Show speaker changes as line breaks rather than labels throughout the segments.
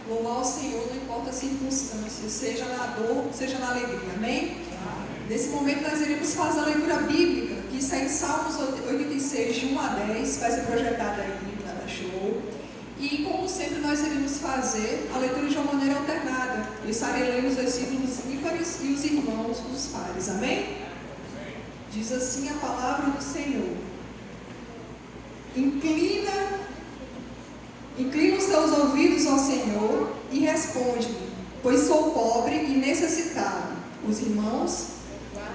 Louvar o Senhor não importa a circunstância, seja na dor, seja na alegria. Amém? Nesse momento nós iremos fazer a leitura bíblica, que está em Salmos 86, de 1 a 10, vai ser projetada aí no Data Show. E como sempre nós iremos fazer a leitura de uma maneira alternada. Eu estarei lendo os versículos ímpares e os irmãos os pares. Amém? Diz assim a palavra do Senhor. Inclina os teus ouvidos ao Senhor e responde-me, pois sou pobre e necessitado. Os irmãos,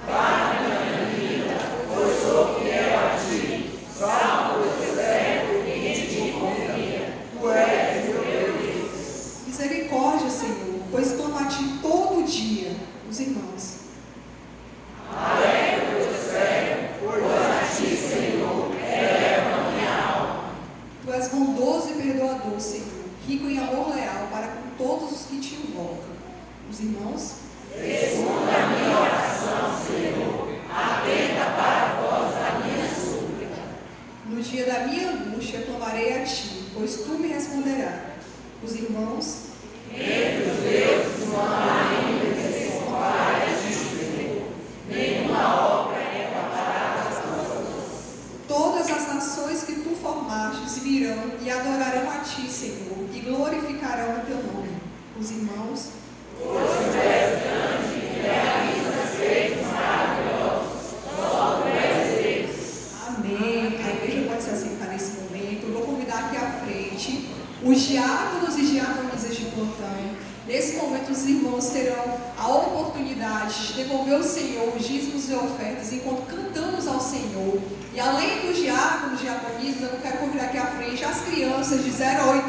guarda minha vida, pois sou fiel a ti. Salva o teu servo e em ti confia. Tu és meu Deus.
Misericórdia, Senhor, pois clamo a ti todo dia. Os irmãos,
alegra o teu servo, pois a ti, Senhor, eleva minha alma.
tu és bondoso e perdoador, Senhor, rico em amor leal para com todos os que te invocam. Os irmãos,
responda a minha oração, Senhor, atenta para a voz da minha súplica.
no dia da minha angústia clamarei a ti, pois tu me responderás. Os irmãos,
Entre os deuses não há ainda que se compare a ti, Senhor. Nenhuma obra é comparada às tuas mãos.
todas as nações que tu formastes virão e adorarão a ti, Senhor, e glorificarão o teu nome. Os irmãos,
Pois tu és grande e realizas feitos maravilhosos. Só tu és Deus.
amém. A igreja pode se assentar nesse momento. Eu vou convidar aqui à frente os diáconos e diaconisas de plantão. Nesse momento, os irmãos terão a oportunidade de devolver ao Senhor os dízimos e ofertas enquanto cantamos ao Senhor. E além dos diáconos e diaconisas, eu quero convidar aqui à frente as crianças de 0 a 8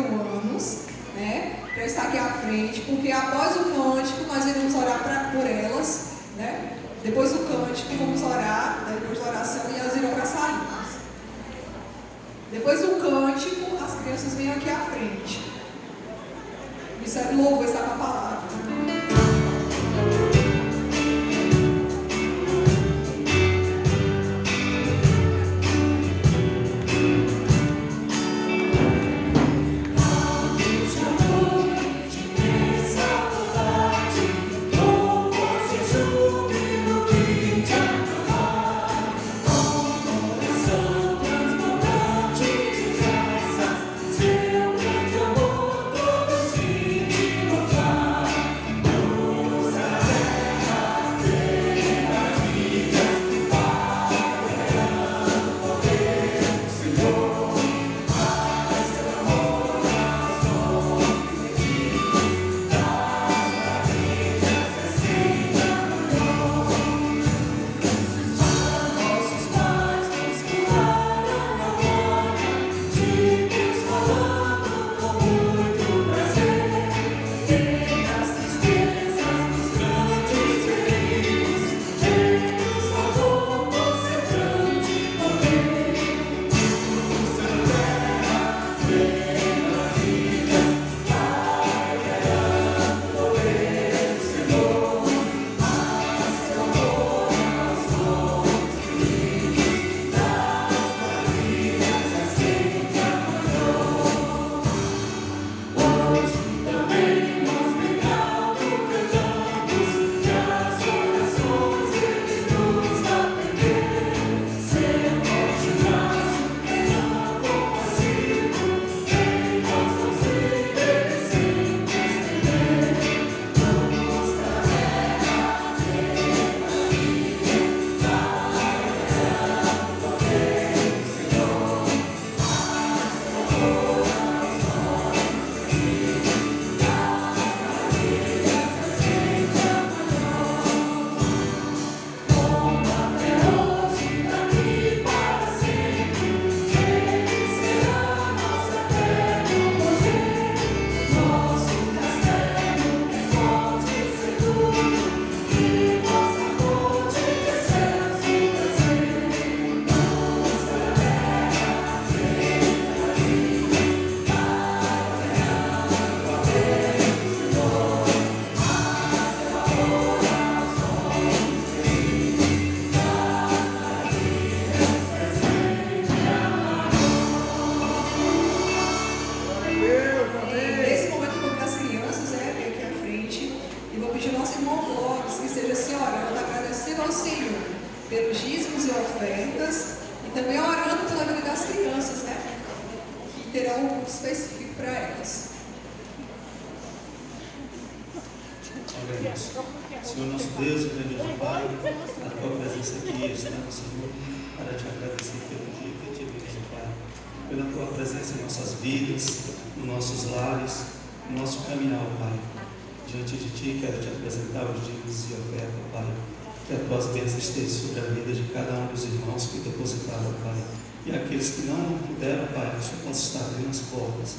anos, né, para estar aqui à frente, porque após o cântico nós iremos orar por elas, né? Depois do cântico vamos orar, depois da oração, e elas irão para as salinhas. Depois do cântico, as crianças vêm aqui à frente. O Ministério do Louvor está com a palavra.
Deus. Senhor nosso Deus e grandioso Pai, a tua presença aqui estamos, Senhor, para te agradecer pelo dia que tivemos, Pai, pela tua presença em nossas vidas, nos nossos lares, no nosso caminhar, Pai. Diante de ti, quero te apresentar os dízimos e oferta, Pai. Que as tuas bênçãos estejam sobre a vida de cada um dos irmãos que depositaram, Pai. E aqueles que não puderam, Pai, que o Senhor possa estar abrindo as portas.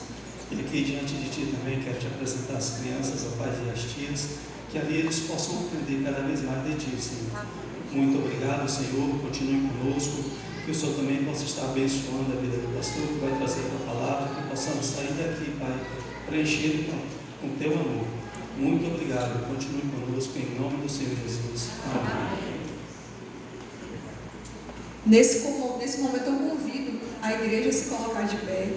E aqui diante de ti também quero te apresentar as crianças, ó Pai, e as tias, que ali eles possam aprender cada vez mais de ti, Senhor. Muito obrigado, Senhor. Continue conosco. Que o Senhor também possa estar abençoando a vida do pastor, que vai trazer a tua palavra, que possamos sair daqui, Pai, preenchido com o teu amor. Muito obrigado. Continue conosco em nome do Senhor Jesus. Amém.
Nesse momento eu convido a igreja a se colocar de pé.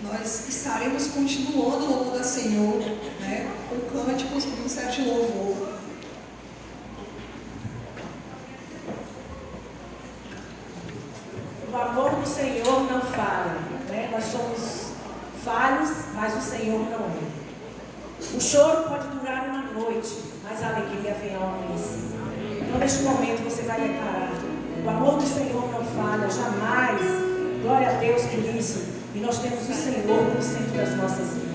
Nós estaremos continuando louvando a Senhor, né, com cânticos, com um certo louvor.
O amor do Senhor não falha, né? Nós somos falhos, mas o Senhor não é. O choro pode durar uma noite, mas a alegria vem ao amanhecer. Então, neste momento, você vai declarar: o amor do Senhor não falha, jamais. Glória a Deus por isso. E nós temos o Senhor no centro das nossas vidas.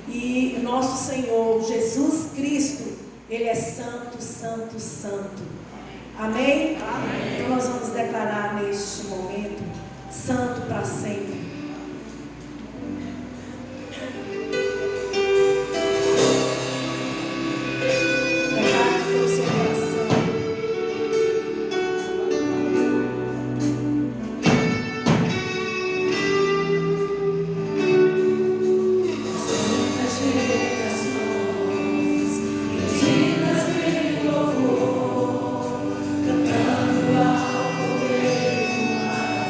E o nosso Senhor Jesus Cristo, Ele é santo, santo, santo. Amém? Amém. Então nós vamos declarar neste momento, santo para sempre.
Cantando ao poder do mar.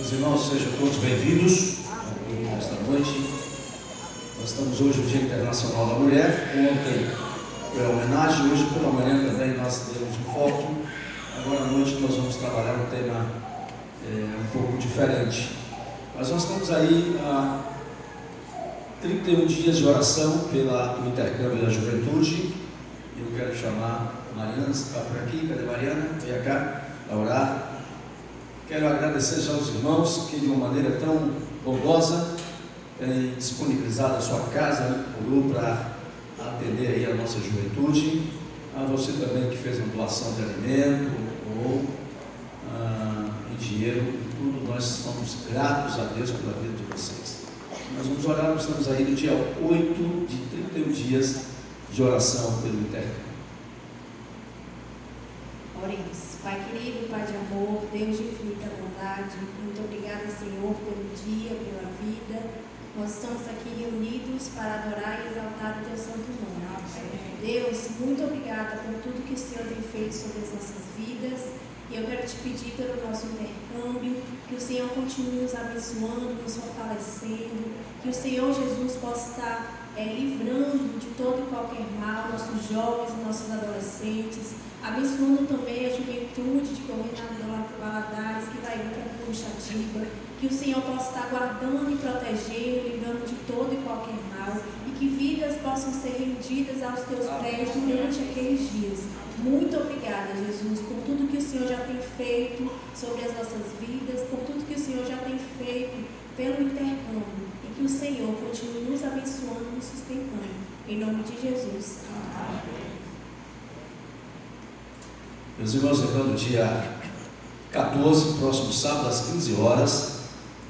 Meus irmãos, sejam todos bem-vindos esta noite. Nós estamos hoje no Dia Internacional da Mulher. Ontem foi a homenagem, hoje pela manhã também nós demos um foco. Agora à noite nós vamos trabalhar um tema um pouco diferente. Mas nós estamos aí há 31 dias de oração pelo intercâmbio da juventude. Eu quero chamar a Mariana, está por aqui, cadê a Mariana? Vem cá, para orar. Quero agradecer já aos irmãos que de uma maneira tão bondosa têm disponibilizado a sua casa, para atender aí a nossa juventude. A você também que fez uma doação de alimento ou em dinheiro, em tudo, nós somos gratos a Deus pela vida de vocês. Nós vamos orar, nós estamos aí no dia 8 de 31 dias de oração pelo intercâmbio.
Oremos. Pai querido, Pai de amor, Deus de infinita bondade, muito obrigada, Senhor, pelo dia, pela vida. Nós estamos aqui reunidos para adorar e exaltar o Teu santo nome. Deus, muito obrigada por tudo que o Senhor tem feito sobre as nossas vidas. E eu quero te pedir pelo nosso intercâmbio, que o Senhor continue nos abençoando, nos fortalecendo, que o Senhor Jesus possa estar livrando de todo e qualquer mal nossos jovens e nossos adolescentes, abençoando também a juventude de Governador Valadares que vai vir para Puxatiba, que o Senhor possa estar guardando e protegendo, livrando de todo e qualquer mal, e que vidas possam ser rendidas aos teus pés durante aqueles dias. Muito obrigada, Jesus, por tudo que o Senhor já tem feito sobre as nossas vidas, por tudo que o Senhor já tem feito pelo intercâmbio, e que o Senhor continue nos abençoando e nos sustentando. Em nome de Jesus. Amém.
Meus irmãos, então no dia 14, próximo sábado, às 15 horas,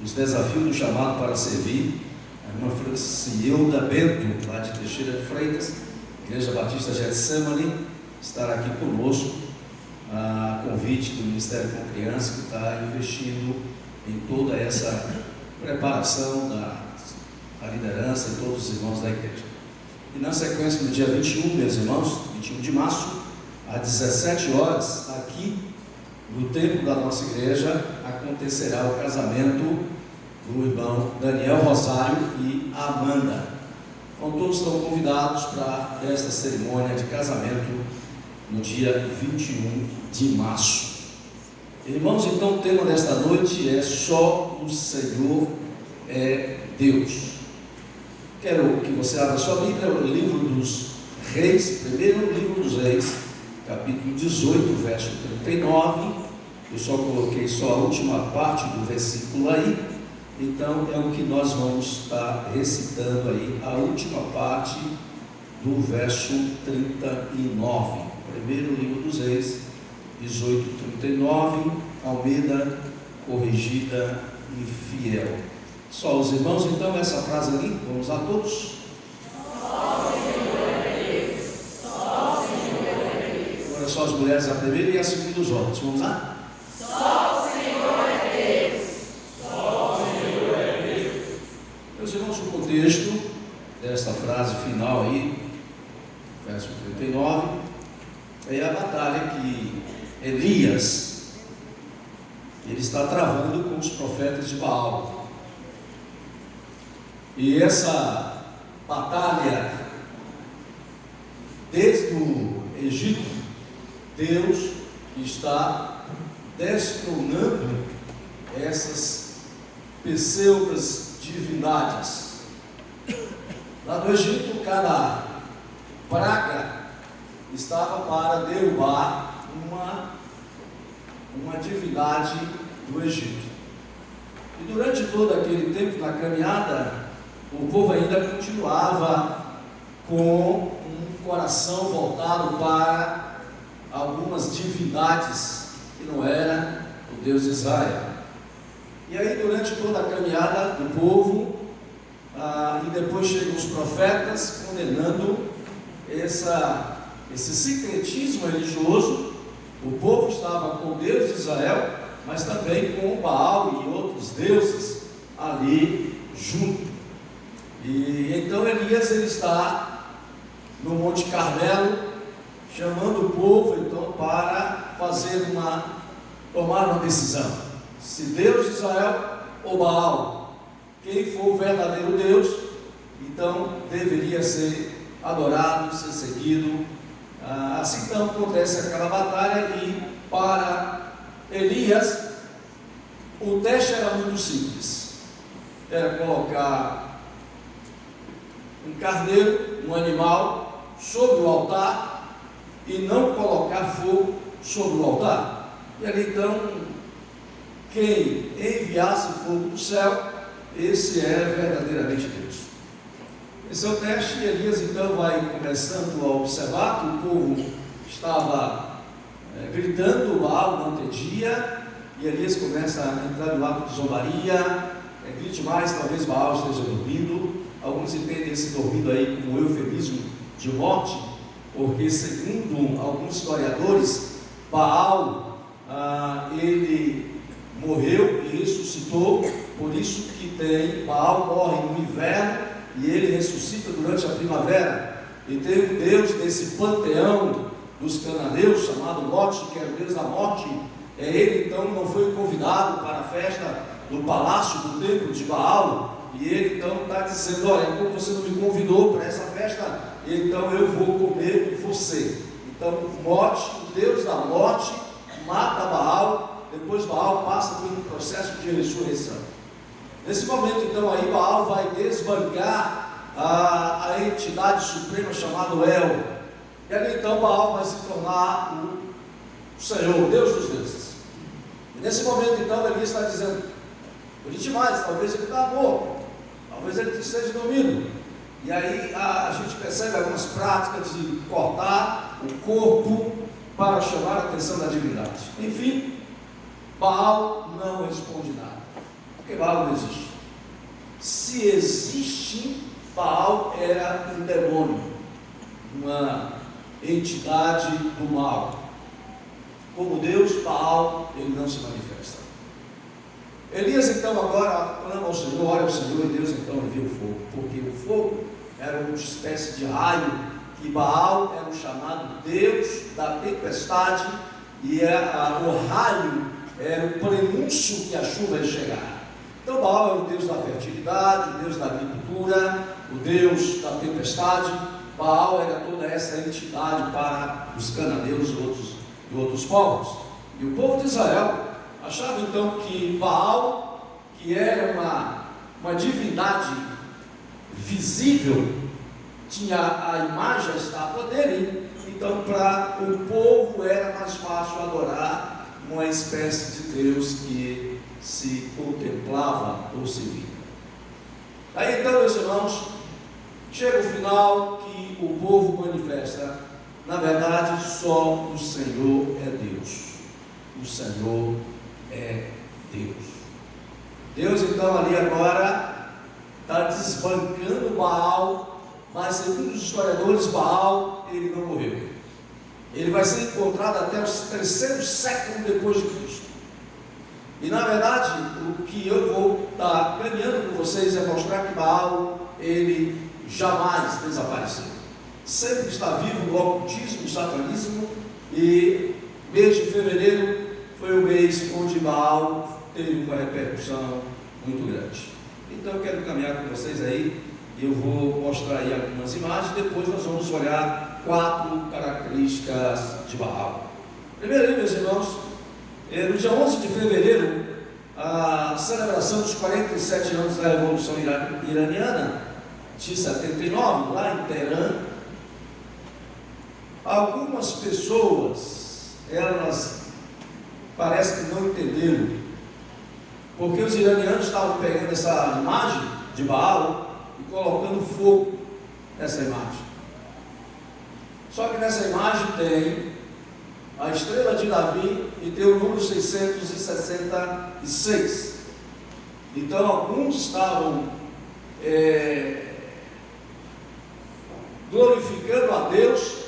os desafios do chamado para servir, a irmã Franciilda Bento, lá de Teixeira de Freitas, Igreja Batista Getsemane, estará aqui conosco, a convite do Ministério com Criança, que está investindo em toda essa preparação da liderança e todos os irmãos da igreja. E na sequência, no dia 21, meus irmãos, 21 de março, às 17 horas, aqui no templo da nossa igreja, acontecerá o casamento do irmão Daniel Rosário e Amanda. Então todos estão convidados para esta cerimônia de casamento no dia 21 de março. Irmãos, então o tema desta noite é Só o Senhor é Deus. Quero que você abra sua Bíblia, o livro dos Reis, primeiro livro dos Reis, capítulo 18, verso 39. Eu só coloquei só a última parte do versículo aí. Então é o que nós vamos estar recitando aí, a última parte do verso 39. Primeiro livro dos Reis, 18, 39, Almeida, corrigida e fiel. Só os irmãos, então, essa frase ali, vamos lá todos? Só o Senhor é Deus, só o Senhor é Deus. Agora só as mulheres a primeira e a segunda os homens, vamos lá? Só o Senhor é Deus, só o Senhor é Deus. Meus irmãos, o contexto desta frase final aí, verso 39, é a batalha que Elias, ele está travando com os profetas de Baal. E essa batalha, desde o Egito, Deus está destronando essas pseudas divindades. Lá no Egito, cada praga estava para derrubar uma divindade do Egito. E durante todo aquele tempo, na caminhada, o povo ainda continuava com um coração voltado para algumas divindades que não era o Deus de Israel. E aí, durante toda a caminhada do povo, e depois chegam os profetas condenando esse sincretismo religioso. O povo estava com Deus de Israel, mas também com Baal e outros deuses ali junto. E então Elias, ele está no Monte Carmelo, chamando o povo então para tomar uma decisão. se Deus de Israel ou Baal. Quem for o verdadeiro Deus, então deveria ser adorado, ser seguido. Assim então acontece aquela batalha e para Elias o teste era muito simples. Era colocar um carneiro, um animal, sobre o altar e não colocar fogo sobre o altar. E ali então, quem enviasse fogo do céu, esse era verdadeiramente Deus. Esse é o teste, e Elias então vai começando a observar que o povo estava gritando, Baal não entendia, e Elias começa a entrar no ato de zombaria, grite mais, talvez Baal esteja dormindo. Alguns entendem esse dormindo aí como eufemismo de morte, porque segundo alguns historiadores, Baal, ele morreu e ressuscitou, por isso que tem, Baal morre no inverno e ele ressuscita durante a primavera. E tem um Deus desse panteão dos cananeus, chamado Mote, que era o Deus da morte. Ele então não foi convidado para a festa do palácio do templo de Baal, e ele então está dizendo: olha, como você não me convidou para essa festa, então eu vou comer com você. Então Mote, o Deus da morte, mata Baal. Depois Baal passa por um processo de ressurreição. Nesse momento então aí Baal vai desbancar a entidade suprema chamada El, e ali então Baal vai se tornar o Senhor, o Deus dos deuses. E nesse momento então Elias está dizendo: grite mais, talvez ele está morto, talvez ele esteja dormindo. E aí a gente percebe algumas práticas de cortar o corpo para chamar a atenção da divindade. Enfim, Baal não responde nada, porque Baal não existe. Se existe, Baal era um demônio, uma entidade do mal. Como Deus, Baal, ele não se manifesta. Elias então agora clama ao Senhor, ora ao Senhor, e Deus então envia o fogo, porque o fogo era uma espécie de raio, que Baal era o chamado Deus da tempestade, e o raio era o prenúncio que a chuva ia chegar. Então Baal era o Deus da fertilidade, o Deus da agricultura, o Deus da tempestade. Baal era toda essa entidade para os cananeus e outros povos. E o povo de Israel achava então que Baal, que era uma divindade visível, tinha a imagem, a estátua dele, então para o povo era mais fácil adorar uma espécie de Deus que se contemplava ou se via. Aí então, meus irmãos, chega o final que o povo manifesta: na verdade, só o Senhor é Deus. O Senhor é Deus. Deus então ali agora está desbancando Baal, mas segundo os historiadores, Baal ele não morreu. Ele vai ser encontrado até o 3º século depois de Cristo. E na verdade, o que eu vou estar caminhando com vocês é mostrar que Baal ele jamais desapareceu. Sempre está vivo no ocultismo, no satanismo, e mês de fevereiro foi o mês onde Baal teve uma repercussão muito grande. Então eu quero caminhar com vocês aí, e eu vou mostrar aí algumas imagens, depois nós vamos olhar 4 características de Baal. Primeiro aí, meus irmãos, no dia 11 de fevereiro, a celebração dos 47 anos da Revolução Iraniana, de 79, lá em Teherã. Algumas pessoas, elas parece que não entenderam, porque os iranianos estavam pegando essa imagem de Baal e colocando fogo nessa imagem. Só que nessa imagem tem a estrela de Davi e tem o número 666. Então alguns estavam glorificando a Deus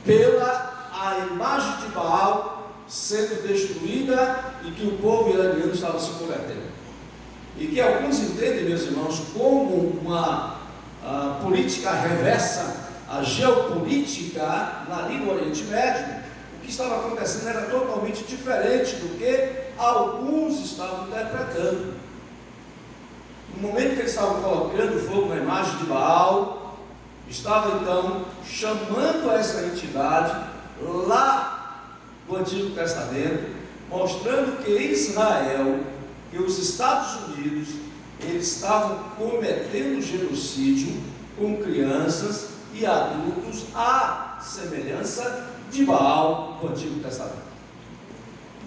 pela a imagem de Baal sendo destruída e que o povo iraniano estava se convertendo. E que alguns entendem, meus irmãos, como uma política reversa, a geopolítica ali no Oriente Médio. O que estava acontecendo era totalmente diferente do que alguns estavam interpretando. No momento que eles estavam colocando fogo na imagem de Baal, estavam então chamando essa entidade lá do Antigo Testamento, mostrando que Israel, que os Estados Unidos, eles estavam cometendo genocídio com crianças e adultos à semelhança de Baal do Antigo Testamento.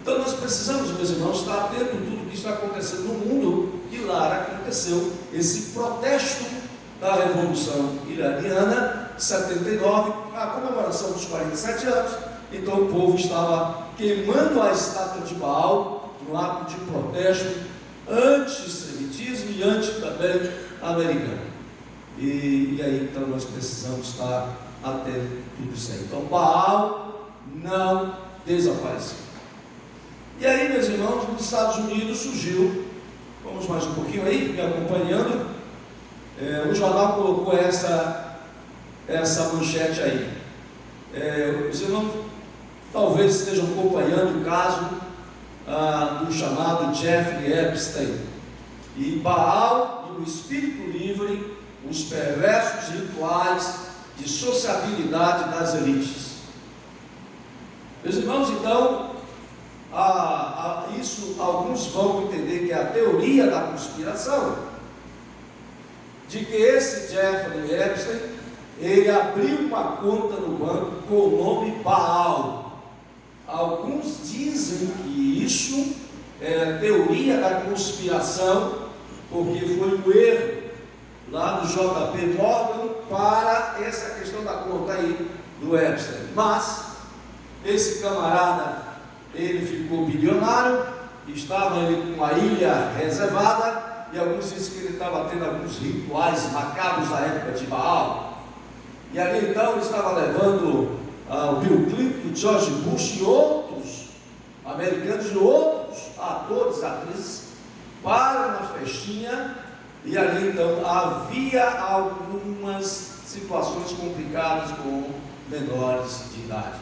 Então nós precisamos, meus irmãos, estar atento a tudo que está acontecendo no mundo, e lá aconteceu esse protesto da Revolução Iraniana, 79, a comemoração dos 47 anos. Então o povo estava queimando a estátua de Baal no ato de protesto anti-semitismo e anti também americano. E aí então nós precisamos estar atentos a tudo isso aí. Então Baal não desapareceu. E aí, meus irmãos, nos Estados Unidos surgiu, vamos mais um pouquinho aí, me acompanhando, o jornal colocou essa manchete aí. Os irmãos talvez estejam acompanhando o caso do chamado Jeffrey Epstein. E Baal e o espírito livre, os perversos rituais de sociabilidade das elites. Meus irmãos, então, isso alguns vão entender que é a teoria da conspiração, de que esse Jeffrey Epstein, ele abriu uma conta no banco com o nome Baal. Alguns dizem que isso é teoria da conspiração, porque foi um erro lá do JP Morgan para essa questão da conta aí do Epstein. Mas esse camarada, ele ficou bilionário, estava ele com uma ilha reservada, e alguns dizem que ele estava tendo alguns rituais macabros da época de Baal. E ali então ele estava levando o Bill Clinton, George Bush e outros americanos e outros atores, atrizes, para uma festinha, e ali então havia algumas situações complicadas com menores de idade,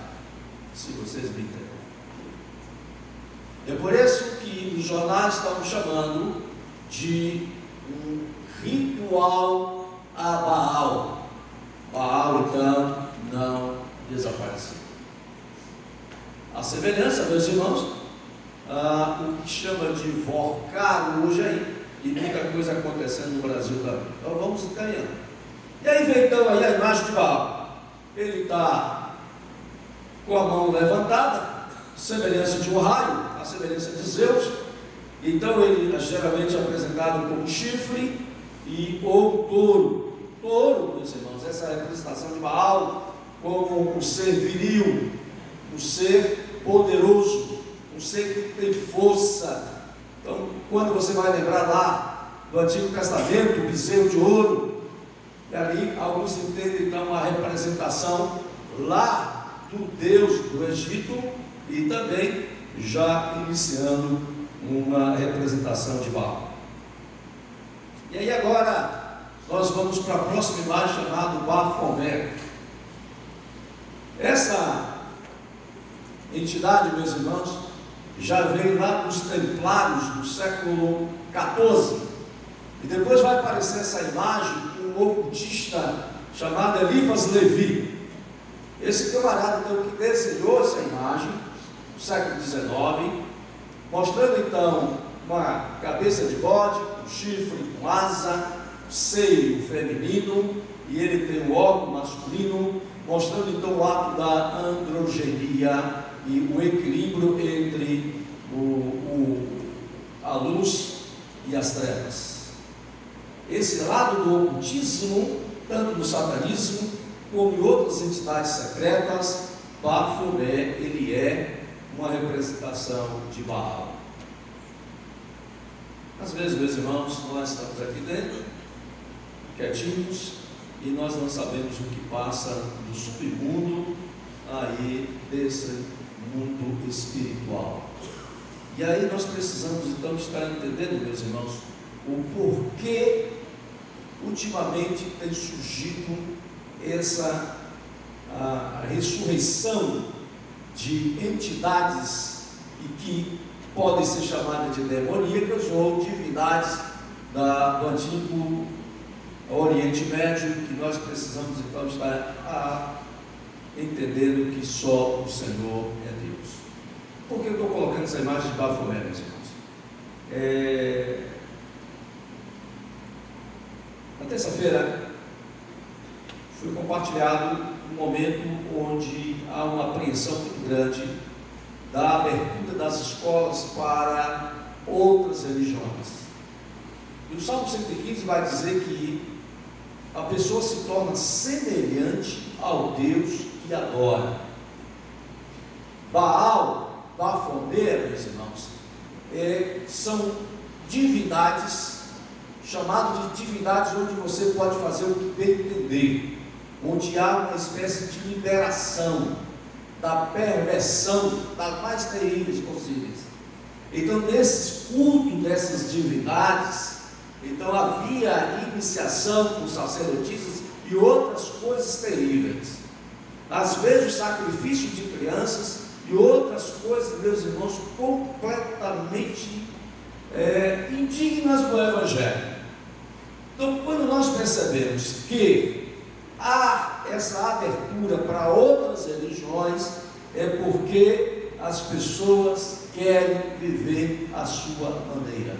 se vocês me entendem. É por isso que os jornais estão chamando de um ritual a Baal. Baal então não desapareceu. A semelhança, meus irmãos, o que chama de enforcar hoje aí, e muita coisa acontecendo no Brasil também. Então vamos encaminhando. E aí vem então aí a imagem de Baal. Ele está com a mão levantada, semelhança de um raio, a semelhança de Zeus. Então ele é geralmente apresentado como chifre ou touro. Touro, meus irmãos, essa é a representação de Baal como um ser viril, um ser poderoso, um ser que tem força. Então, quando você vai lembrar lá do Antigo Testamento, o bezerro de ouro, e ali alguns entendem então a representação lá do Deus do Egito, e também já iniciando uma representação de Baal. E aí agora nós vamos para a próxima imagem chamada Bafomé. Essa entidade, meus irmãos, já veio lá dos Templários do século XIV, e depois vai aparecer essa imagem com um ocultista chamado Eliphas Levi. Esse camarada então que desenhou essa imagem no século XIX, mostrando então uma cabeça de bode, um chifre com asa, seio feminino, e ele tem um órgão masculino, mostrando então o ato da androgenia e o equilíbrio entre a luz e as trevas. Esse lado do ocultismo, tanto no satanismo como em outras entidades secretas, Bafomé, ele é uma representação de Baal. Às vezes, meus irmãos, nós estamos aqui dentro, quietinhos, e nós não sabemos o que passa no submundo aí desse mundo espiritual. E aí nós precisamos então estar entendendo, meus irmãos, o porquê ultimamente tem surgido essa a ressurreição de entidades e que podem ser chamadas de demoníacas ou divindades do antigo Oriente Médio, que nós precisamos então estar entendendo que só o Senhor é Deus. Por que eu estou colocando essa imagem de Bafomé, meus irmãos? Na terça-feira foi compartilhado um momento onde há uma apreensão muito grande da abertura das escolas para outras religiões. E o Salmo 115 vai dizer que a pessoa se torna semelhante ao Deus que adora. Baal, Bafomé, meus irmãos, são divindades, chamadas de divindades onde você pode fazer o que bem entender, onde há uma espécie de liberação da perversão das mais terríveis possíveis. Então, nesses cultos dessas divindades, então havia a iniciação com sacerdotisas e outras coisas terríveis. Às vezes o sacrifício de crianças e outras coisas, meus irmãos, completamente indignas do Evangelho. Então, quando nós percebemos que há essa abertura para outras religiões, é porque as pessoas querem viver a sua maneira.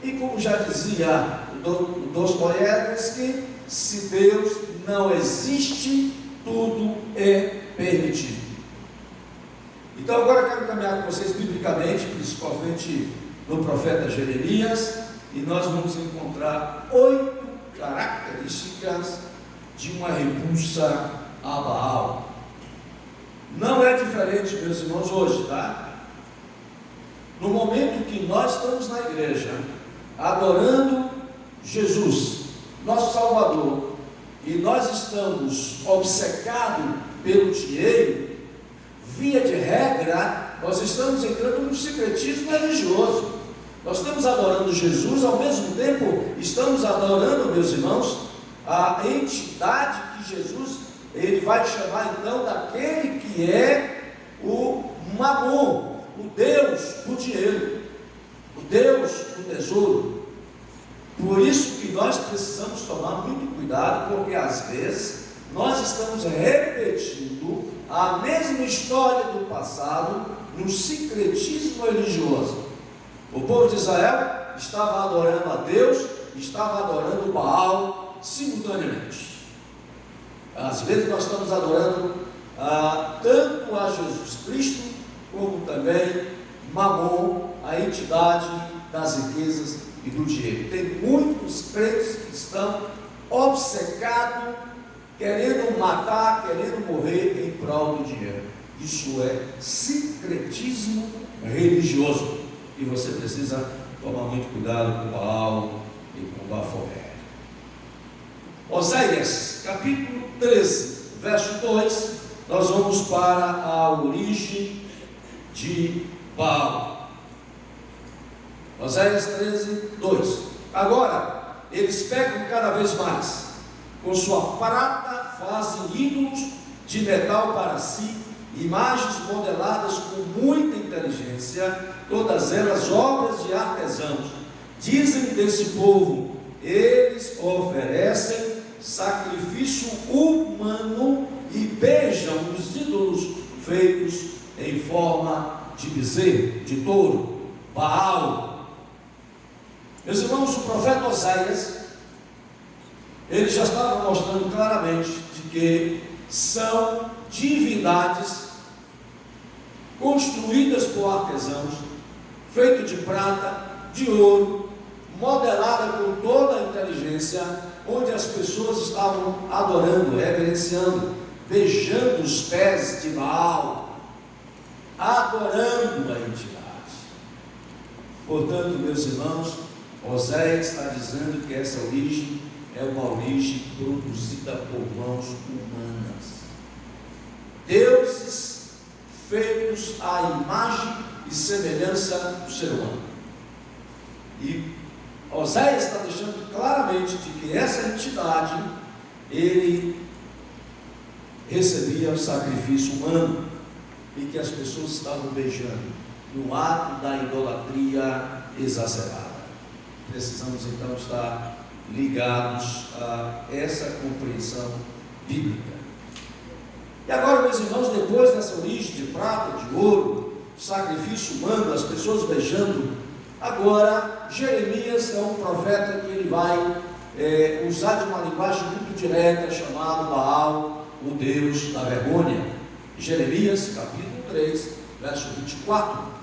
E como já dizia o Dostoiévski, se Deus não existe, tudo é permitido. Então agora eu quero caminhar com vocês biblicamente, principalmente no profeta Jeremias, e nós vamos encontrar 8 características de uma repulsa a Baal. Não é diferente, meus irmãos, hoje, tá? No momento que nós estamos na igreja, adorando Jesus, nosso Salvador, e nós estamos obcecados pelo dinheiro, via de regra, nós estamos entrando no secretismo religioso. Nós estamos adorando Jesus, ao mesmo tempo estamos adorando, meus irmãos, a entidade que Jesus, ele vai chamar então daquele que é o Mamon, o Deus do dinheiro, o Deus do tesouro. Por isso que nós precisamos tomar muito cuidado, porque às vezes nós estamos repetindo a mesma história do passado no secretismo religioso. O povo de Israel estava adorando a Deus, estava adorando Baal simultaneamente. Às vezes nós estamos adorando tanto a Jesus Cristo, como também Mamon, a entidade das riquezas e do dinheiro. Tem muitos crentes que estão obcecados, querendo matar, querendo morrer em prol do dinheiro. Isso é secretismo religioso. E você precisa tomar muito cuidado com Baal e com Bafomé. Oséias, capítulo 13, verso 2, nós vamos para a origem de Baal. Oséias 13, 2. Agora, eles pecam cada vez mais. Com sua prata fazem ídolos de metal para si, imagens modeladas com muita inteligência, todas elas obras de artesãos. Dizem desse povo: eles oferecem sacrifício humano e beijam os ídolos feitos em forma de bezerro, de touro, Baal. Meus irmãos, o profeta Oséias, ele já estava mostrando claramente de que são divindades construídas por artesãos, feito de prata, de ouro, modelada com toda a inteligência, onde as pessoas estavam adorando, reverenciando, beijando os pés de Baal, adorando a entidade. Portanto, meus irmãos, Oséias está dizendo que essa origem é uma origem produzida por mãos humanas. Deuses feitos à imagem e semelhança do ser humano. E Oséias está deixando claramente de que essa entidade, ele recebia o sacrifício humano e que as pessoas estavam beijando. no ato da idolatria exacerbada. Precisamos então estar ligados a essa compreensão bíblica. E agora, meus irmãos, depois dessa origem de prata, de ouro, sacrifício humano, as pessoas beijando, agora Jeremias é um profeta que ele vai usar de uma linguagem muito direta, chamado Baal, o Deus da vergonha. Jeremias, capítulo 3, verso 24.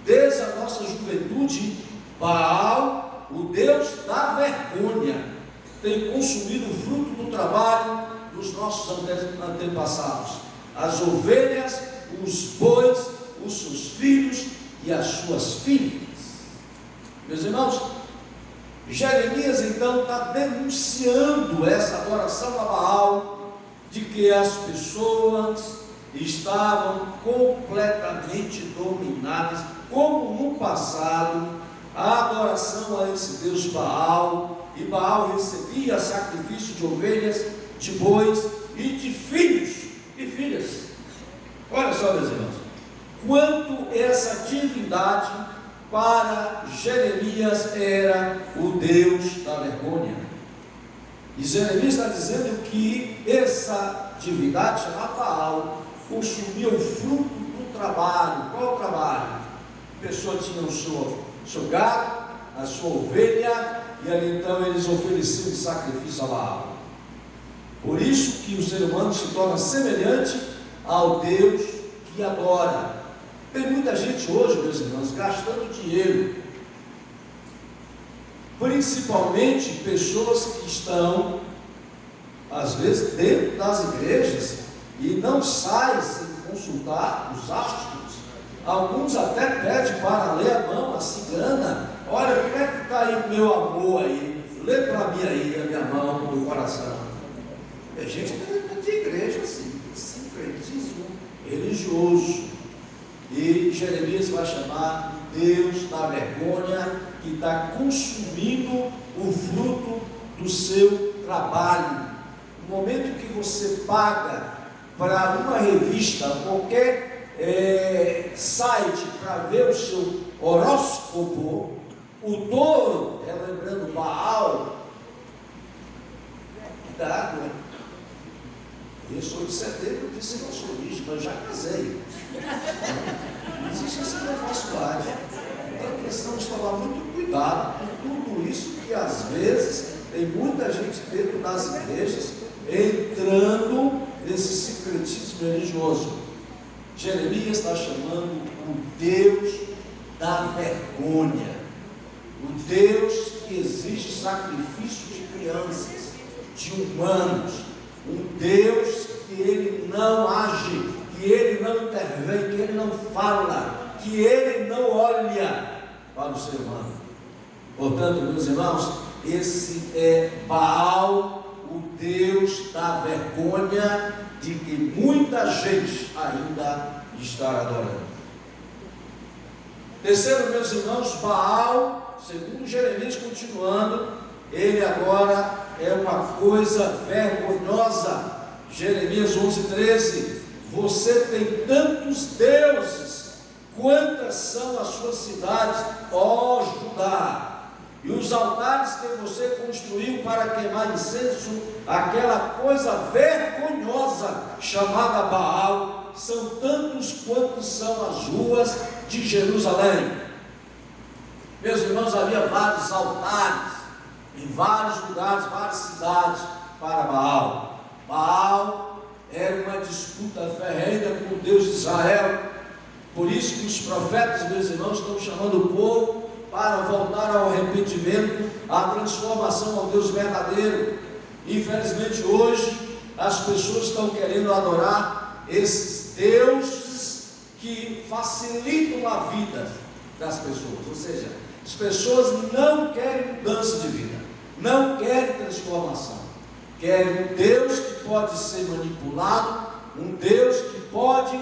Desde a nossa juventude, Baal, o Deus da vergonha, tem consumido o fruto do trabalho dos nossos antepassados, as ovelhas, os bois, os seus filhos e as suas filhas. Meus irmãos, Jeremias então está denunciando essa adoração a Baal, de que as pessoas estavam completamente dominadas, como no passado, a adoração a esse Deus Baal, e Baal recebia sacrifício de ovelhas, de bois e de filhos e filhas. Olha só, meus irmãos, quanto essa divindade para Jeremias era o Deus da vergonha. E Jeremias está dizendo que essa divindade, chamada Baal, consumia o fruto do trabalho. Qual o trabalho? A pessoa tinha o seu gado, a sua ovelha, e ali então eles ofereciam sacrifício a Baal. Por isso que o ser humano se torna semelhante ao Deus que adora. Tem muita gente hoje, meus irmãos, gastando dinheiro, principalmente pessoas que estão, às vezes, dentro das igrejas e não saem sem consultar os astros. Alguns até pedem para ler a mão, a cigana. Olha, como é que está aí o meu amor aí? Lê para mim aí a minha mão, o meu coração. É gente de igreja assim, sincretismo religioso. E Jeremias vai chamar Deus da vergonha, que está consumindo o fruto do seu trabalho. No momento que você paga para uma revista, qualquer site, para ver o seu horóscopo, o touro, lembrando Baal, cuidado, né? Eu sou de setembro, eu disse que eu sou virgem, mas já casei. Não existe esse negócio lá. Então precisamos tomar muito cuidado com tudo isso, que às vezes tem muita gente dentro das igrejas entrando nesse sincretismo religioso. Jeremias está chamando o Deus da vergonha, o Deus que exige sacrifício de crianças, de humanos, um Deus que ele não age, que ele não intervém, que ele não fala, que ele não olha para o ser humano. Portanto, meus irmãos, esse é Baal, o Deus da vergonha, de que muita gente ainda está adorando. Terceiro, meus irmãos, Baal, segundo Jeremias, continuando, ele agora é uma coisa vergonhosa. Jeremias 11:13, você tem tantos deuses, quantas são as suas cidades, ó Judá, e os altares que você construiu para queimar incenso, aquela coisa vergonhosa chamada Baal, são tantos quantos são as ruas de Jerusalém. Meus irmãos, havia vários altares em vários lugares, várias cidades para Baal. Baal era uma disputa ferrenha com o Deus de Israel. Por isso que os profetas, meus irmãos, estão chamando o povo para voltar ao arrependimento, à transformação ao Deus verdadeiro. Infelizmente hoje as pessoas estão querendo adorar esses deuses que facilitam a vida das pessoas. Ou seja, as pessoas não querem mudança de vida, não querem transformação, querem um Deus que pode ser manipulado, um Deus que pode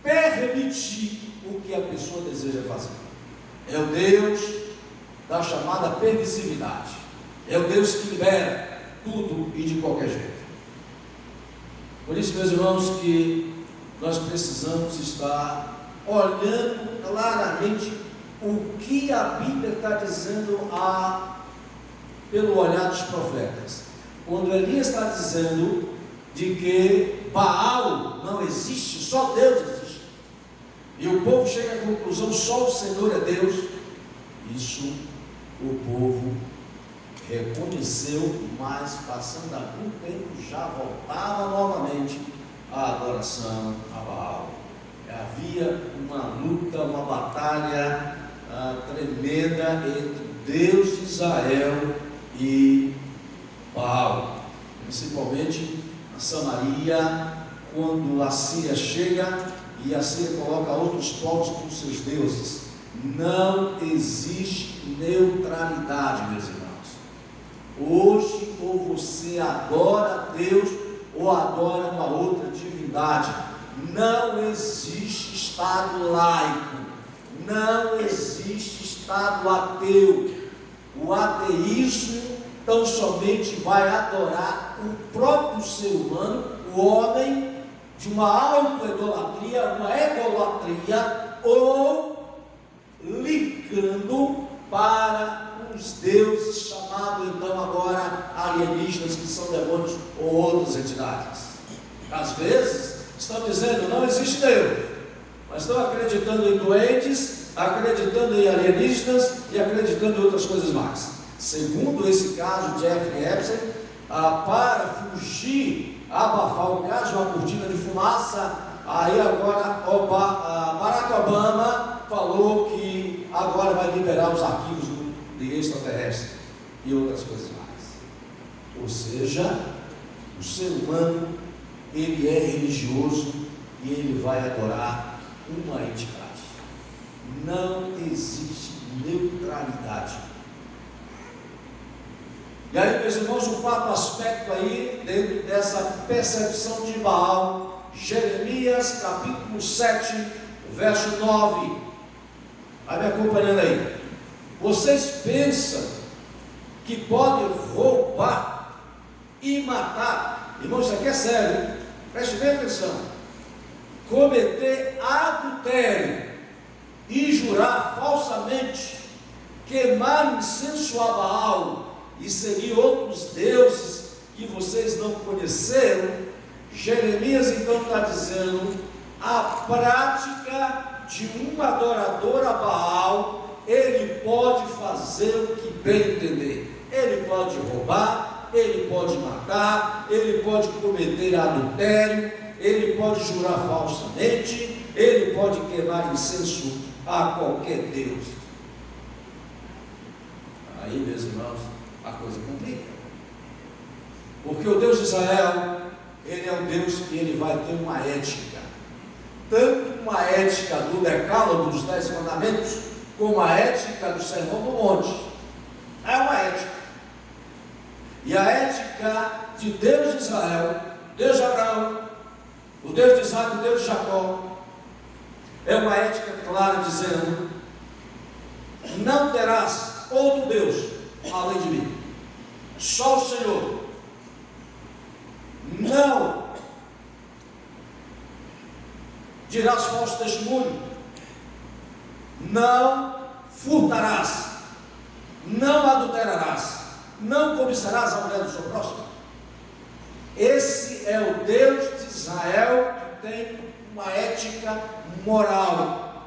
permitir o que a pessoa deseja fazer. É o Deus da chamada permissividade, é o Deus que libera tudo e de qualquer jeito. Por isso, meus irmãos, que nós precisamos estar olhando claramente o que a Bíblia está dizendo pelo olhar dos profetas. Quando Elias está dizendo de que Baal não existe, só Deus existe, e o povo chega à conclusão, só o Senhor é Deus, isso o povo reconheceu, mas passando algum tempo já voltava novamente à adoração a Baal. Havia uma luta, uma batalha tremenda entre Deus de Israel e Baal, principalmente a Samaria, quando a Síria chega e a Síria coloca outros povos como seus deuses. Não existe neutralidade, meus irmãos. Hoje, ou você adora Deus ou adora uma outra divindade. Não existe Estado laico, não existe Estado ateu. O ateísmo tão somente vai adorar o próprio ser humano, o homem, de uma auto-idolatria, uma idolatria, ou ligando para os deuses chamados então agora alienígenas, que são demônios ou outras entidades. Às vezes estão dizendo não existe Deus, mas estão acreditando em doentes, acreditando em alienígenas e acreditando em outras coisas mais. Segundo esse caso de Jeffrey Epstein, para fugir, abafar o caso, uma cortina de fumaça, aí agora Barack Obama falou que agora vai liberar os arquivos de extraterrestre e outras coisas mais. Ou seja, o ser humano, ele é religioso e ele vai adorar uma entidade. Não existe neutralidade. E aí, meus irmãos, o quarto aspecto aí, dentro dessa percepção de Baal, Jeremias capítulo 7, verso 9. Vai me acompanhando aí. Vocês pensam que podem roubar e matar? Irmãos, isso aqui é sério, preste bem atenção. Cometer adultério e jurar falsamente, queimar incenso a Baal e seguir outros deuses que vocês não conheceram. Jeremias então está dizendo: a prática de um adorador a Baal, ele pode fazer o que bem entender. Ele pode roubar, ele pode matar, ele pode cometer adultério, ele pode jurar falsamente, ele pode queimar incenso a qualquer Deus. Aí, meus irmãos, a coisa complica. Porque o Deus de Israel, ele é um Deus que ele vai ter uma ética. Tanto uma ética do decálogo dos 10 mandamentos, como a ética do Sermão do Monte. É uma ética. E a ética de Deus de Israel, Deus de Abraão, o Deus de Isaac, o Deus de Jacó, é uma ética clara dizendo: não terás outro Deus além de mim, só o Senhor. Não dirás falso testemunho, não furtarás, não adulterarás, não cobiçarás a mulher do seu próximo. Esse é o Deus de Israel que tem uma ética moral.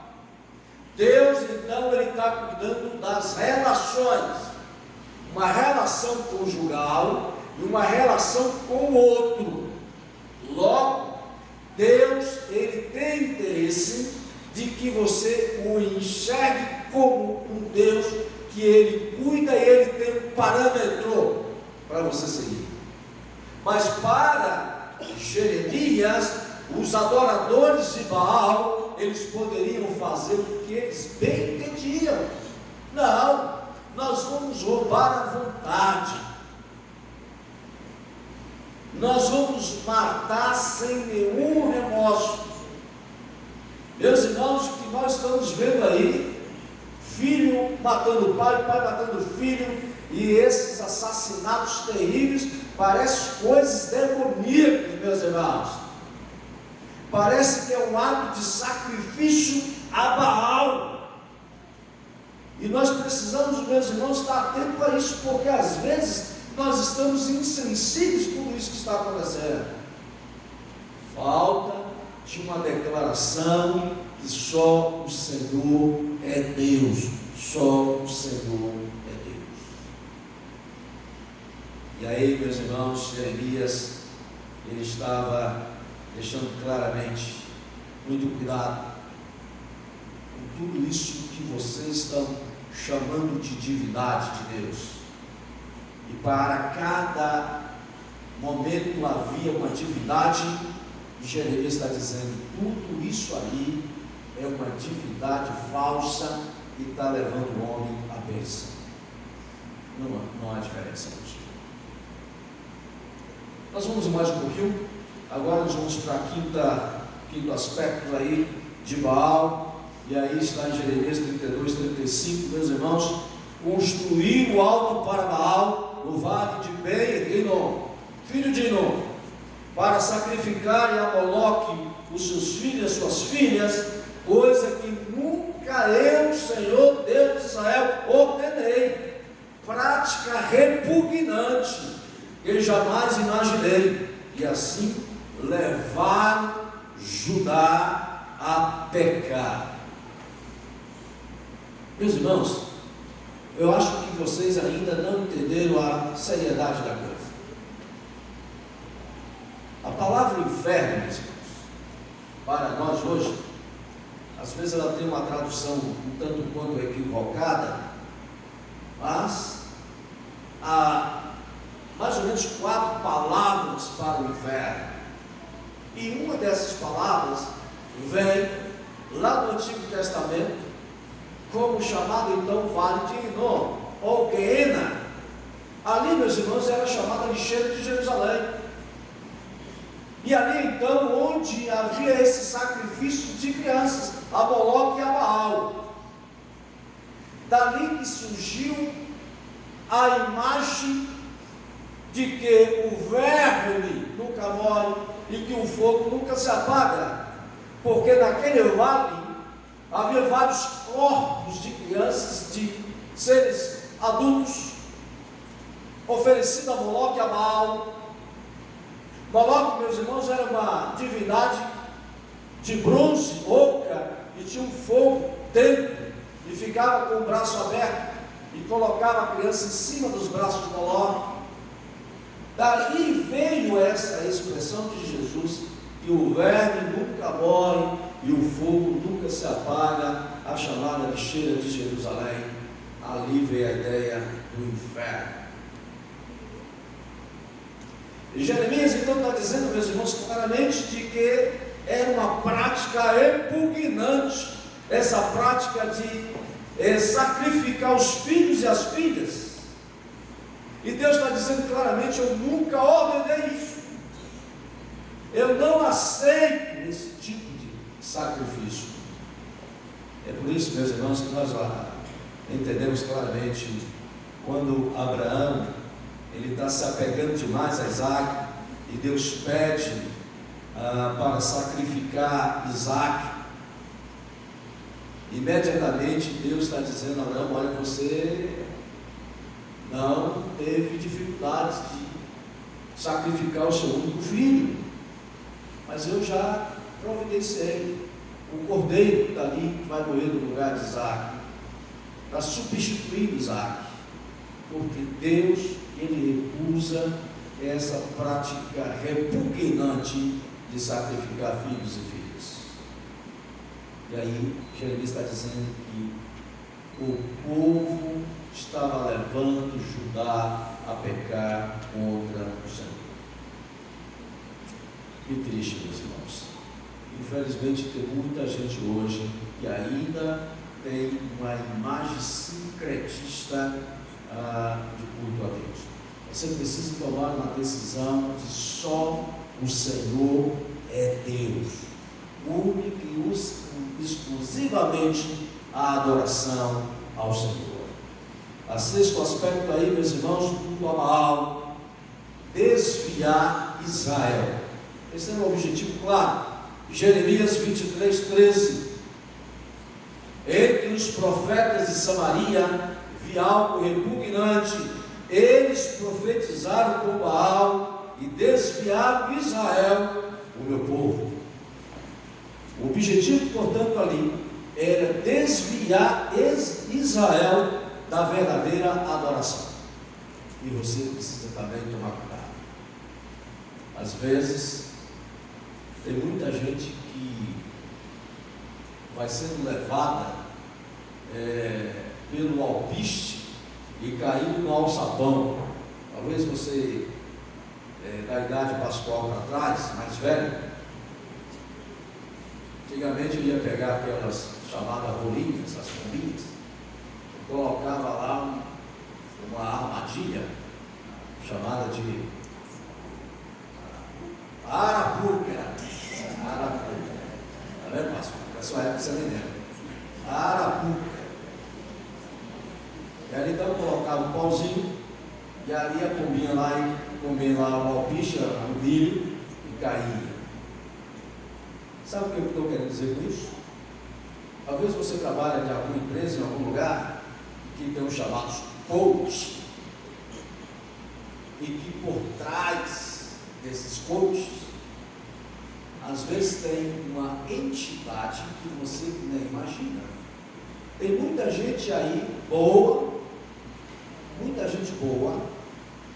Deus então ele está cuidando das relações, uma relação conjugal e uma relação com o outro. Logo, Deus ele tem interesse de que você o enxergue como um Deus que ele cuida e ele tem um parâmetro para você seguir. Mas para Jeremias, os adoradores de Baal, eles poderiam fazer o que eles bem entendiam. Não, nós vamos roubar à vontade. Nós vamos matar sem nenhum remorso. Meus irmãos, o que nós estamos vendo aí, filho matando pai matando filho, e esses assassinatos terríveis, parecem coisas demoníacas, meus irmãos. Parece que é um ato de sacrifício a Baal. E nós precisamos, meus irmãos, estar atentos a isso, porque às vezes nós estamos insensíveis por isso que está acontecendo. Falta de uma declaração que só o Senhor é Deus. Só o Senhor é Deus. E aí, meus irmãos, Jeremias, ele estava deixando claramente, muito cuidado com tudo isso que vocês estão chamando de divindade de Deus. E para cada momento havia uma divindade, e Jeremias está dizendo, tudo isso aí é uma divindade falsa e está levando o homem à perdição. Não há diferença nisso. Nós vamos mais um pouquinho. Agora nós vamos para quinto aspecto aí de Baal. E aí está em Jeremias 32, 35, meus irmãos. Construir o alto para Baal no vale de Ben-Hinom, filho de Hinom, para sacrificar a Moloque os seus filhos e as suas filhas, coisa que nunca eu, Senhor Deus de Israel, ordenei. Prática repugnante que jamais imaginei. E assim levaram Judá a pecar. Meus irmãos, eu acho que vocês ainda não entenderam a seriedade da coisa. A palavra inferno, meus irmãos, para nós hoje, às vezes ela tem uma tradução um tanto quanto equivocada, mas há mais ou menos 4 palavras para o inferno. E uma dessas palavras vem lá do Antigo Testamento, como chamado então Vale de Hinom, ou Geena. Ali, meus irmãos, era chamada lixeira de Jerusalém. E ali então, onde havia esse sacrifício de crianças, a Moloque e a Baal. Dali que surgiu a imagem de que o verme nunca morre e que o fogo nunca se apaga, porque naquele vale havia vários corpos de crianças, de seres adultos, oferecidos a Moloque e a Baal. Moloque, meus irmãos, era uma divindade de bronze, oca, e tinha um fogo dentro, e ficava com o braço aberto, e colocava a criança em cima dos braços de Moloque. Dali veio essa expressão de Jesus, que o verme nunca morre e o fogo nunca se apaga, a chamada lixeira de Jerusalém. Ali veio a ideia do inferno. E Jeremias então está dizendo, meus irmãos, claramente de que era uma prática repugnante, essa prática de sacrificar os filhos e as filhas. E Deus está dizendo claramente, eu nunca ordenei isso. Eu não aceito esse tipo de sacrifício. É por isso, meus irmãos, que nós entendemos claramente quando Abraão ele está se apegando demais a Isaac e Deus pede para sacrificar Isaac. Imediatamente Deus está dizendo a Abraão, olha, você não teve dificuldades de sacrificar o seu único filho, mas eu já providenciei o cordeiro que está ali, que vai morrer no lugar de Isaac, para substituir Isaac, porque Deus, ele recusa essa prática repugnante de sacrificar filhos e filhas. E aí Jeremias está dizendo que o povo estava levando Judá a pecar contra o Senhor. Que triste, meus irmãos. Infelizmente tem muita gente hoje que ainda tem uma imagem sincretista de culto a Deus. Você precisa tomar uma decisão de só o Senhor é Deus, única e exclusivamente a adoração ao Senhor. A sexto aspecto aí, meus irmãos, culto a Baal, desviar Israel. Esse é um objetivo claro. Jeremias 23, 13. Entre os profetas de Samaria vi algo repugnante. Eles profetizaram por Baal e desviaram Israel, o meu povo. O objetivo, portanto, ali era desviar Israel da verdadeira adoração. E você precisa também tomar cuidado. Às vezes, tem muita gente que vai sendo levada pelo alpiste e caindo no alçapão. Talvez você, da idade pascual para trás, mais velho, antigamente eu ia pegar aquelas chamadas rolinhas, as pombinhas, e colocava lá uma armadilha chamada de arapuca. Tá vendo, pastor? Da sua época você nem lembra. Arapuca. E ali então eu colocava um pauzinho, e ali a pombinha lá e comia lá o alpiche, o milho, e caía. Sabe o que eu estou querendo dizer com isso? Talvez você trabalhe em alguma empresa, em algum lugar, que tem os chamados coaches, e que por trás desses coaches, às vezes tem uma entidade que você nem imagina. Tem muita gente aí boa,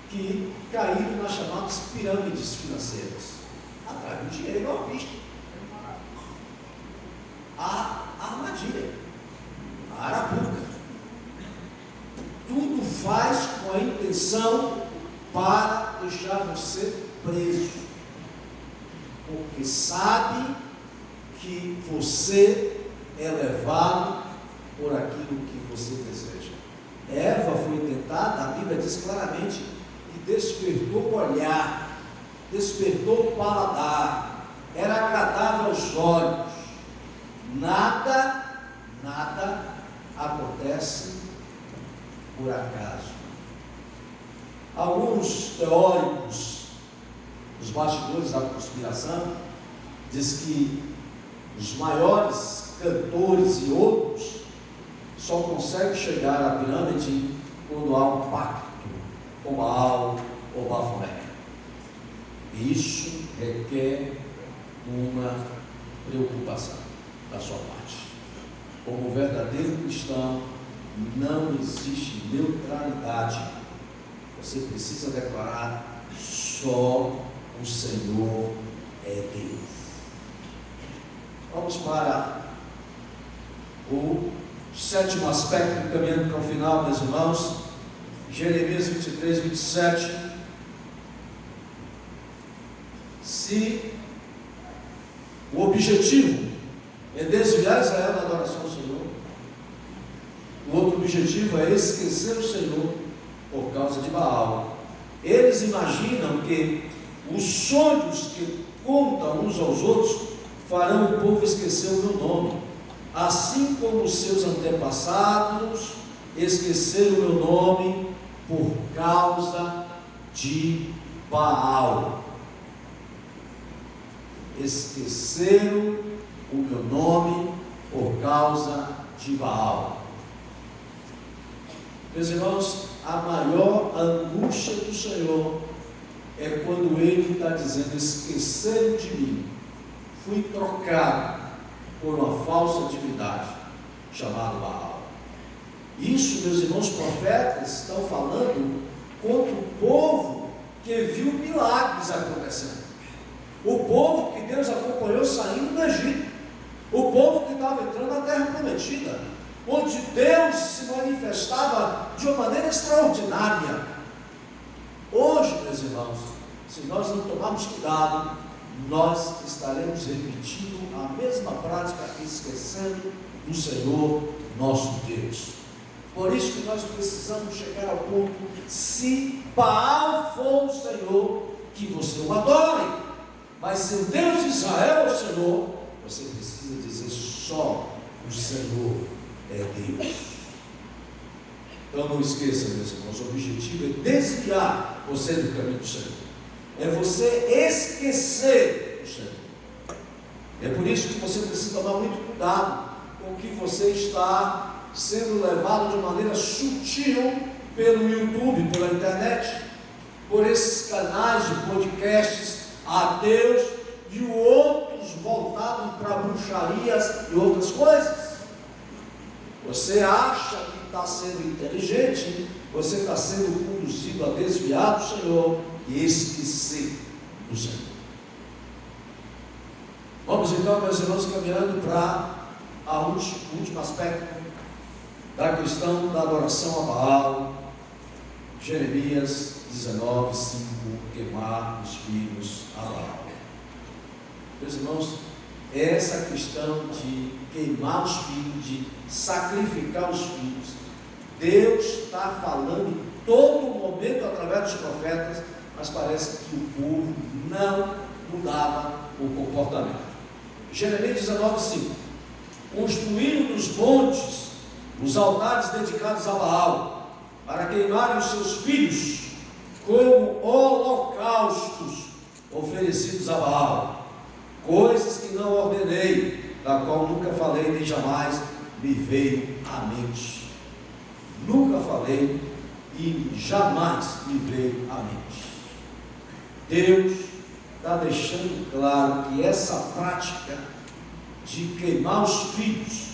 que caíram nas chamadas pirâmides financeiras, atrás do dinheiro ao pisto. A armadilha, a arapuca. Tudo faz com a intenção para deixar você preso, porque sabe que você é levado por aquilo que você deseja. Eva foi tentada, a Bíblia diz claramente que despertou o olhar, despertou o paladar, era agradável aos olhos. Nada acontece por acaso. Alguns teóricos, os bastidores da conspiração, diz que os maiores cantores e outros só conseguem chegar à pirâmide quando há um pacto com Baal ou Bafomé. Isso requer uma preocupação da sua parte. Como verdadeiro cristão, não existe neutralidade. Você precisa declarar: só o Senhor é Deus. Vamos para o sétimo aspecto, caminhando para o final, meus irmãos. Jeremias 23, 27. Se o objetivo é desviar Israel da adoração ao Senhor, o outro objetivo é esquecer o Senhor por causa de Baal. Eles imaginam que os sonhos que contam uns aos outros farão o povo esquecer o meu nome, assim como os seus antepassados esqueceram o meu nome por causa de Baal. Esqueceram o meu nome por causa de Baal. Meus irmãos, a maior angústia do Senhor é quando Ele está dizendo: esqueceram de mim, fui trocado por uma falsa divindade chamada Baal. Isso, meus irmãos profetas, estão falando contra o povo que viu milagres acontecendo. O povo que Deus acompanhou saindo do Egito. O povo que estava entrando na terra prometida, onde Deus se manifestava de uma maneira extraordinária. Hoje, meus irmãos, se nós não tomarmos cuidado, nós estaremos repetindo a mesma prática, esquecendo do Senhor nosso Deus. Por isso que nós precisamos chegar ao ponto: se Baal for o Senhor, que você o adore, mas se o Deus de Israel é o Senhor, você precisa dizer: só o Senhor é Deus. Então não esqueça, meus irmãos, o objetivo é desviar você do caminho do Senhor, é você esquecer o Senhor. É por isso que você precisa tomar muito cuidado com o que você está sendo levado de maneira sutil pelo YouTube, pela internet, por esses canais de podcasts ateus e outros voltados para bruxarias e outras coisas. Você acha que está sendo inteligente, você está sendo conduzido a desviar do Senhor e esquecer do Senhor. Vamos então, meus irmãos, caminhando para o último aspecto da questão da adoração a Baal. Jeremias 19:5, queimar os filhos a Baal. Meus irmãos, essa questão de queimar os filhos, de sacrificar os filhos, Deus está falando todo momento através dos profetas, mas parece que o povo não mudava o comportamento. Jeremias 19:5, construíram nos montes os altares dedicados a Baal, para queimarem os seus filhos como holocaustos oferecidos a Baal, coisas que não ordenei, da qual nunca falei nem jamais me veio à mente. Nunca falei e jamais me veio à mente. Deus está deixando claro que essa prática de queimar os filhos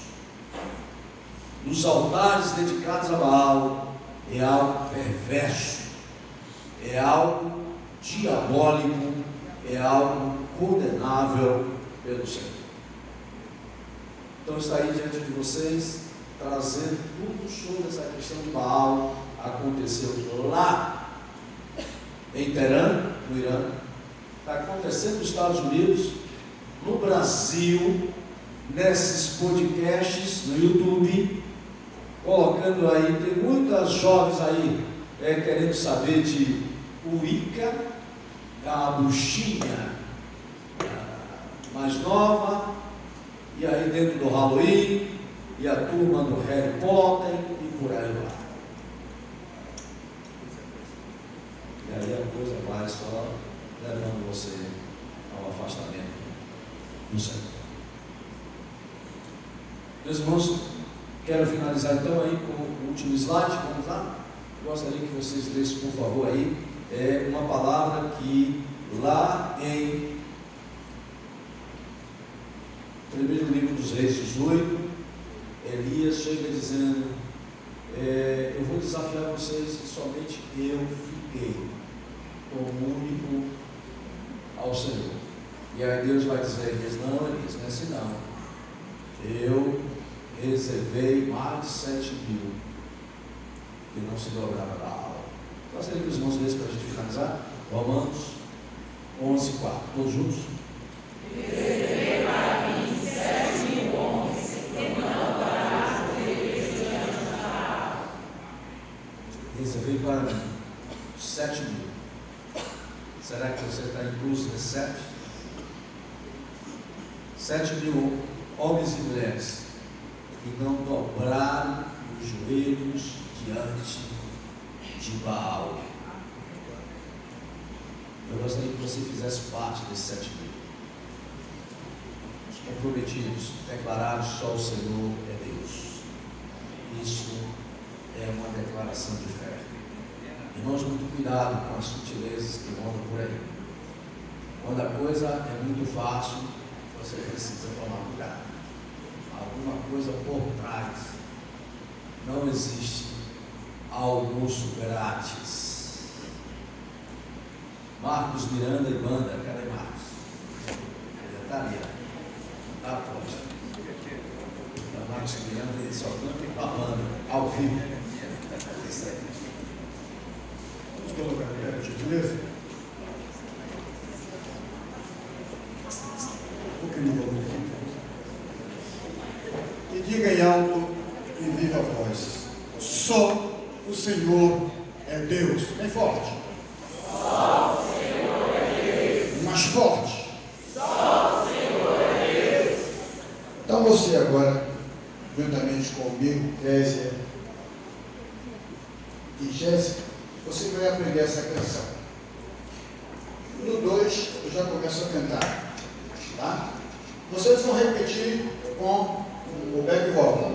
nos altares dedicados a Baal é algo perverso, é algo diabólico, é algo condenável pelo Senhor. Então está aí diante de vocês, trazendo tudo sobre essa questão de Baal. Aconteceu lá em Teherã, no Irã, está acontecendo nos Estados Unidos, no Brasil, nesses podcasts no YouTube, colocando aí, tem muitas jovens aí querendo saber de Wicca, a bruxinha mais nova, e aí dentro do Halloween, e a turma do Harry Potter, e por aí vai. E aí a coisa vai só levando você ao afastamento do Senhor. Meus irmãos, quero finalizar então aí com o último slide. Vamos lá? Gostaria que vocês lessem, por favor, aí uma palavra que lá em primeiro livro dos Reis 18, Elias chega dizendo: eu vou desafiar vocês que somente eu fiquei como único ao Senhor. E aí Deus vai dizer a Elias: não, Elias, não é assim não. Eu reservei mais de 7.000 que não se dobraram da aula. Gostaria que os irmãos lessem para a gente finalizar. Romanos 11:4. Todos juntos? Reservei para mim 7.000 homens que não adoraram a Deus diante da Baal. Reservei para mim 7.000. Será que você está incluso nesse 7? 7.000 homens e mulheres que não dobraram os joelhos diante de Baal. Eu gostaria que você fizesse parte desses 7.000. Os comprometidos, declararam só o Senhor é Deus. Isso é uma declaração de fé. Irmãos, muito cuidado com as sutilezas que rondam por aí. Quando a coisa é muito fácil, você precisa tomar cuidado. Alguma coisa por trás. Não existe almoço grátis. Marcos Miranda e banda, cadê Marcos? Ele está ali, está posto. Então, Marcos Miranda, ele só canta com a banda, ao vivo. Isso aí.
Vamos colocar de pé, por gentileza? Um pouquinho de volume aqui. E diga em alto e viva voz: só o Senhor é Deus. Bem forte. Só o Senhor é Deus. Mais forte. Só o Senhor é Deus. Então você agora, juntamente comigo, Kézia e Jéssica, você vai aprender essa canção. No 2 eu já começo a cantar, tá? Vocês vão repetir com o back vocal.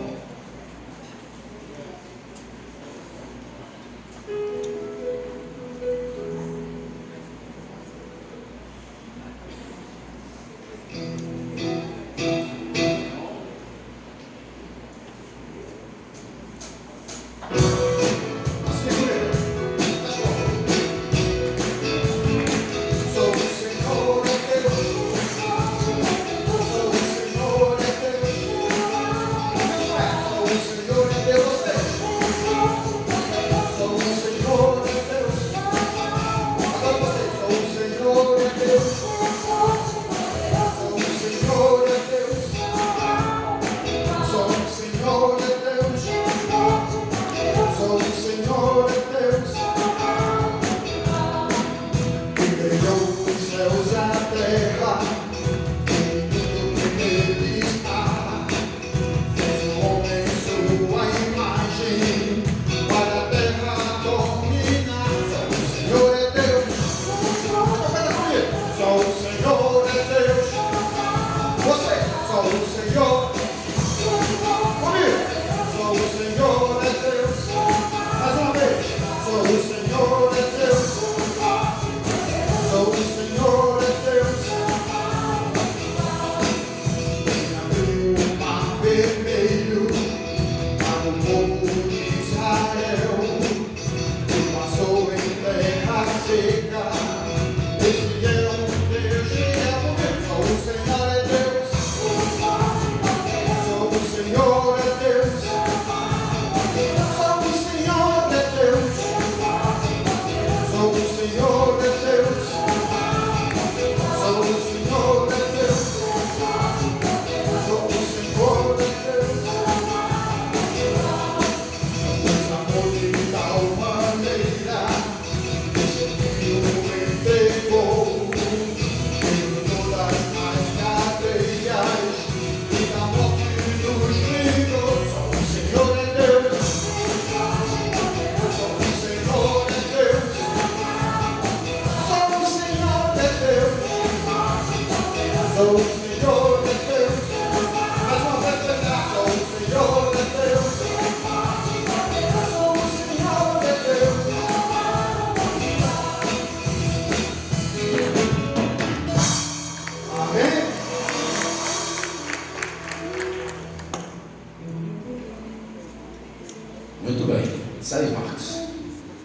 Muito bem. Isso aí, Marcos.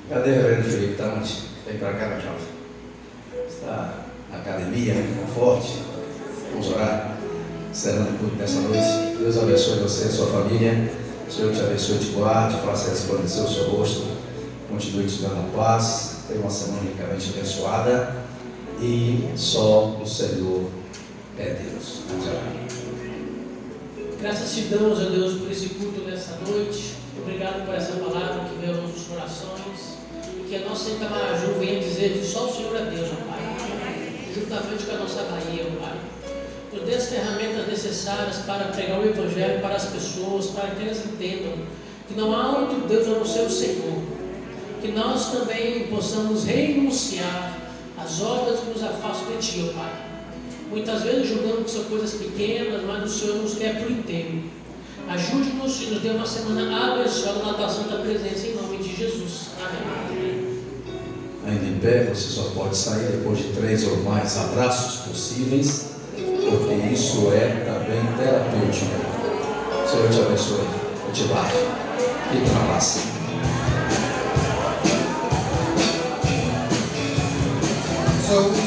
Cadê o reverendo Felipe? Tá onde? Vem para cá, jovem. Está na academia, está forte. Vamos orar. Encerrando o culto nessa noite. Deus abençoe você e sua família. O Senhor te abençoe e te guarde. Faça resplandecer o seu rosto. Continue te dando a paz. Tenha uma semana ricamente abençoada. E só o Senhor é Deus. Vamos orar.
Graças te damos, ó Deus, por esse culto nessa noite. Obrigado por essa palavra que veio aos nossos corações. E que a nossa Itamaraju venha dizer que só o Senhor é Deus, ó Pai. Juntamente com a nossa Bahia, ó Pai. Nos dê as ferramentas necessárias para pregar o Evangelho para as pessoas, para que elas entendam que não há outro Deus a não ser o Senhor. Que nós também possamos renunciar às obras que nos afastam de Ti, ó Pai. Muitas vezes julgamos que são coisas pequenas, mas o Senhor nos quer por inteiro. Ajude-nos e nos dê uma semana abençoada na Tua Santa Presença, em nome de Jesus. Amém.
Ainda em pé, você só pode sair depois de 3 ou mais abraços possíveis, porque isso é também terapêutico. O Senhor te abençoe, eu te bato e te abraço.
So